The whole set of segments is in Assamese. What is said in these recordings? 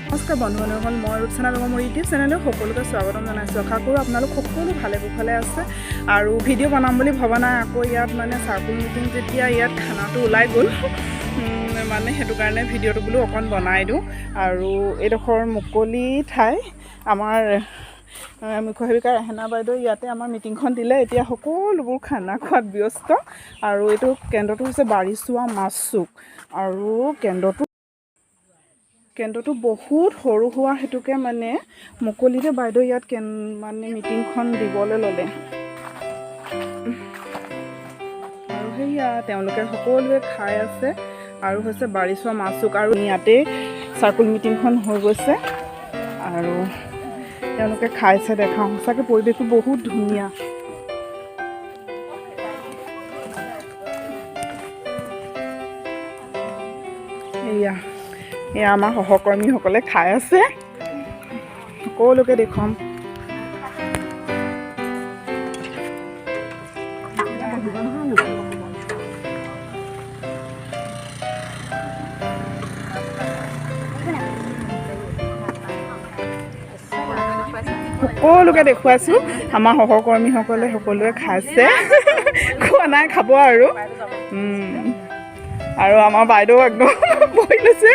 নমস্কাৰ বন্ধু-বান্ধৱীসকল, মই ৰূপচানা বেগম মোৰ ইউটিউব চেনেললৈ সকলোকে স্বাগতম জনাইছোঁ। আশা কৰোঁ আপোনালোক সকলো ভালে কুশলে আছে আৰু ভিডিঅ' বনাম বুলি ভবা নাই। আকৌ ইয়াত মানে চাৰ্কুল মিটিং যেতিয়া ইয়াত খানাটো ওলাই গ'ল মানে সেইটো কাৰণে ভিডিঅ'টো বোলো অকণ বনাই দিওঁ। আৰু এইডোখৰ মুকলি ঠাই আমাৰ মুখ্য সেৱিকা ৰেহেনা বাইদেউ ইয়াতে আমাৰ মিটিংখন দিলে। এতিয়া সকলোবোৰ খানা খোৱাত ব্যস্ত। আৰু এইটো কেন্দ্ৰটো হৈছে বাৰিচোৱা মাছ চুক আৰু কেন্দ্ৰটো বহুত সৰু হোৱা হেতুকে মানে মুকলিতে বাইদেউ ইয়াত মানে মিটিংখন দিবলৈ ল'লে। আৰু সেয়া তেওঁলোকে সকলোৱে খাই আছে আৰু হৈছে বাৰিচোৱা মাছ চুক আৰু ইয়াতে চাৰ্কুল মিটিংখন হৈ গৈছে আৰু তেওঁলোকে খাইছে দেখাওঁ। সঁচাকৈ পৰিৱেশটো বহুত ধুনীয়া। এয়া আমাৰ সহকৰ্মীসকলে খাই আছে, সকলোকে দেখুৱাম। সকলোকে দেখুৱাইছোঁ। আমাৰ সহকৰ্মীসকলে সকলোৱে খাইছে, খোৱা নাই খাব আৰু আমাৰ বাইদেউ একদম বহি লৈছে।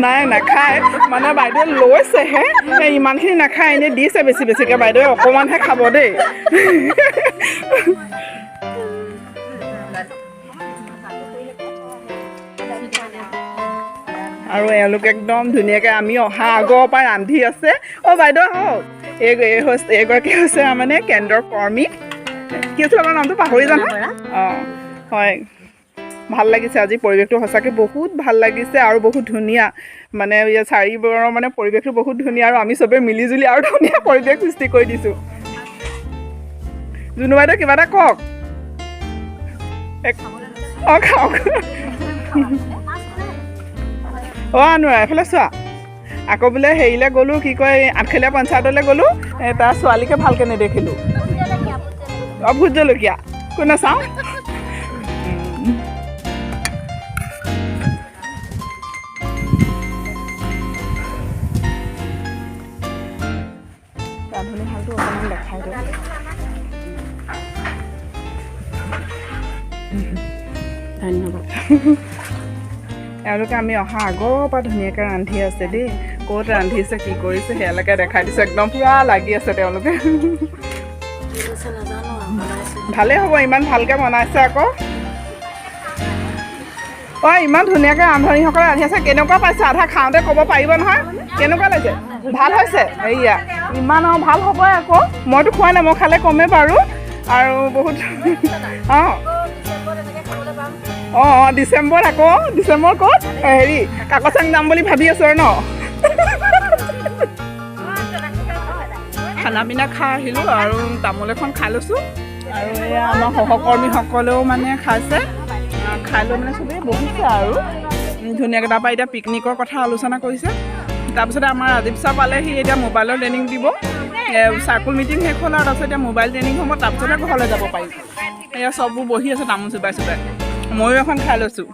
নাই নাখায় মানে বাইদেৱে লৈছেহে, ইমানখিনি নাখায়, এনেই দিছে বেছিকৈ। বাইদেৱে অকণমানহে খাব দেই। আৰু এওঁলোক একদম ধুনীয়াকৈ আমি অহা আগৰ পৰা ৰান্ধি আছে। বাইদেউ হওক, এইগৰাকী হৈছে মানে কেন্দ্ৰৰ কৰ্মী। কি আছিল আপোনাৰ নামটো পাহৰি জানো? হয়, ভাল লাগিছে আজি পৰিৱেশটো, সঁচাকৈ বহুত ভাল লাগিছে আৰু বহুত ধুনীয়া। মানে ইয়াত চাৰিবোৰৰ মানে পৰিৱেশটো বহুত ধুনীয়া আৰু আমি চবেই মিলিজুলি আৰু ধুনীয়া পৰিৱেশ সৃষ্টি কৰি দিছোঁ। জুনু বাইদেউ কিবা এটা কওক। খাওক। নোৱাৰা এফালে চোৱা। আকৌ বোলে হেৰিলৈ গ'লোঁ, কি কয় আঠখেলীয়া পঞ্চায়তলৈ গ'লোঁ, তাৰ ছোৱালীকে ভালকৈ নেদেখিলোঁ। ভোট জলকীয়া কোনে চাওঁ। ৰান্ধনি শালটো অকণমান দেখাই দিওঁ। ধন্যবাদ। এওঁলোকে আমি অহা আগৰ পৰা ধুনীয়াকৈ ৰান্ধি আছে দেই। ক'ত ৰান্ধিছে কি কৰিছে সেয়ালৈকে দেখাই দিছে। একদম পুৰা লাগি আছে তেওঁলোকে। ভালেই হ'ব, ইমান ভালকৈ বনাইছে আকৌ। ইমান ধুনীয়াকৈ ৰান্ধনীসকলে ৰান্ধি আছে। কেনেকুৱা পাইছে আধা খাওঁতে ক'ব পাৰিব নহয়? কেনেকুৱা লাগিছে? ভাল হৈছে? এইয়া ইমান আৰু ভাল হ'বই আকৌ। মইতো খোৱাই নাই, মই খালে কমেই বাৰু। আৰু বহুত ডিচেম্বৰত আকৌ। ডিচেম্বৰ ক'ত হেৰি কাকচাং যাম বুলি ভাবি আছোঁ আৰু ন। খানা পিনা খাই আহিলোঁ আৰু তামোল এখন খাই লৈছোঁ। আৰু এয়া আমাৰ সহকৰ্মীসকলেও মানে খাইছে। খাই লৈ মানে চবেই বহিছে আৰু ধুনীয়াকৈ। তাৰপৰা এতিয়া পিকনিকৰ কথা আলোচনা কৰিছে। তাৰপিছতে আমাৰ ৰাজীৱ ছাৰ পালেহি, এতিয়া মোবাইলৰ ট্ৰেইনিং দিব। চাৰ্কুল মিটিং শেষ হ'ল আৰু তাৰপিছত এতিয়া মোবাইল ট্ৰেইনিং হ'ব, তাৰপিছতে ঘৰলৈ যাব পাৰিম। এয়া চববোৰ বহি আছে তামোল চুবাই। ময়ো এখন খাই লৈছোঁ।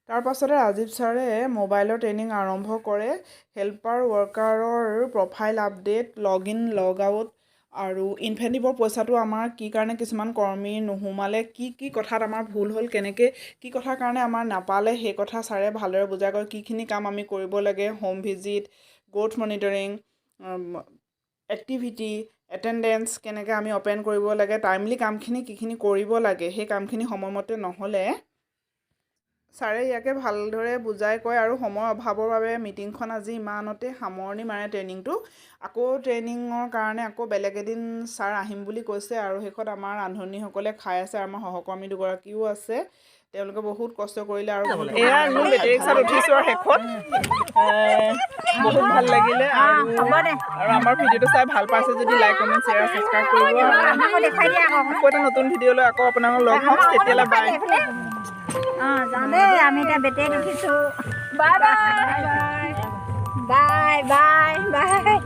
তাৰপাছতে ৰাজীৱ ছাৰে মোবাইলৰ ট্ৰেইনিং আৰম্ভ কৰে। হেল্পাৰ ৱৰ্কাৰৰ profile update, log in log out আৰু ইনফেণ্টিভৰ পইচাটো আমাৰ কি কাৰণে কিছুমান কৰ্মী নোসোমালে, কি কথাত আমাৰ ভুল হ'ল, কেনেকৈ কি কথাৰ কাৰণে আমাৰ নাপালে, সেই কথা ছাৰে ভালদৰে বুজাই কয়। কিখিনি কাম আমি কৰিব লাগে, home visit, growth monitoring, activity, attendance কেনেকৈ আমি অপেন কৰিব লাগে, টাইমলি কামখিনি কিখিনি কৰিব লাগে, সেই কামখিনি সময়মতে নহ'লে ছাৰে ইয়াকে ভালদৰে বুজাই কয়। আৰু সময়ৰ অভাৱৰ বাবে মিটিংখন আজি ইমানতে সামৰণি মাৰে ট্ৰেইনিংটো। আকৌ ট্ৰেইনিঙৰ কাৰণে আকৌ বেলেগ এদিন ছাৰ আহিম বুলি কৈছে। আৰু শেষত আমাৰ ৰান্ধনীসকলে খাই আছে। আমাৰ সহকৰ্মী দুগৰাকীও আছে, তেওঁলোকে বহুত কষ্ট কৰিলে। আৰু এয়া আমি বেটেৰী ৰিক্সাত উঠিছোঁ আৰু শেষত বহুত ভাল লাগিলে। আৰু আমাৰ ভিডিঅ'টো চাই ভাল পাইছে যদি লাইক কমেণ্ট শ্বেয়াৰ ছাবস্ক্ৰাইব কৰিব। আকৌ এটা নতুন ভিডিঅ' লৈ আকৌ আপোনালোকক লগ হ'ম, তেতিয়ালৈ বাই। যাওঁ দেই, আমি এতিয়া বেটেৰীত উঠিছোঁ। Bye bye bye bye bye bye.